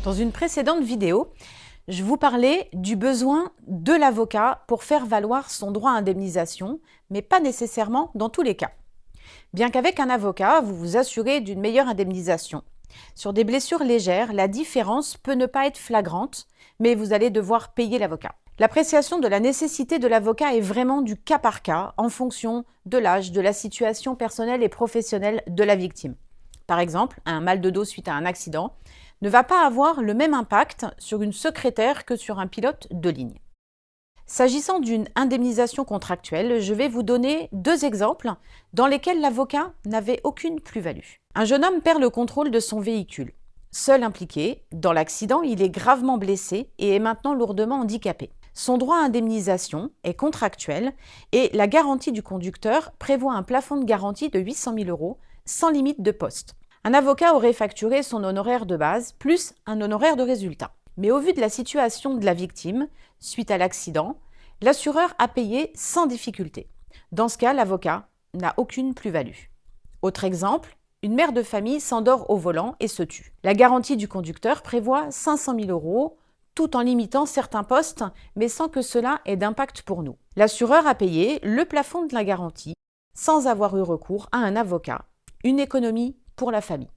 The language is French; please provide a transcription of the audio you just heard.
Dans une précédente vidéo, je vous parlais du besoin de l'avocat pour faire valoir son droit à indemnisation, mais pas nécessairement dans tous les cas. Bien qu'avec un avocat, vous vous assurez d'une meilleure indemnisation. Sur des blessures légères, la différence peut ne pas être flagrante, mais vous allez devoir payer l'avocat. L'appréciation de la nécessité de l'avocat est vraiment du cas par cas, en fonction de l'âge, de la situation personnelle et professionnelle de la victime. Par exemple, un mal de dos suite à un accident ne va pas avoir le même impact sur une secrétaire que sur un pilote de ligne. S'agissant d'une indemnisation contractuelle, je vais vous donner deux exemples dans lesquels l'avocat n'avait aucune plus-value. Un jeune homme perd le contrôle de son véhicule. Seul impliqué, dans l'accident, il est gravement blessé et est maintenant lourdement handicapé. Son droit à indemnisation est contractuel et la garantie du conducteur prévoit un plafond de garantie de 800 000 € sans limite de poste. Un avocat aurait facturé son honoraire de base plus un honoraire de résultat. Mais au vu de la situation de la victime, suite à l'accident, l'assureur a payé sans difficulté. Dans ce cas, l'avocat n'a aucune plus-value. Autre exemple, une mère de famille s'endort au volant et se tue. La garantie du conducteur prévoit 500 000 € tout en limitant certains postes, mais sans que cela ait d'impact pour nous. L'assureur a payé le plafond de la garantie sans avoir eu recours à un avocat, une économie pour la famille.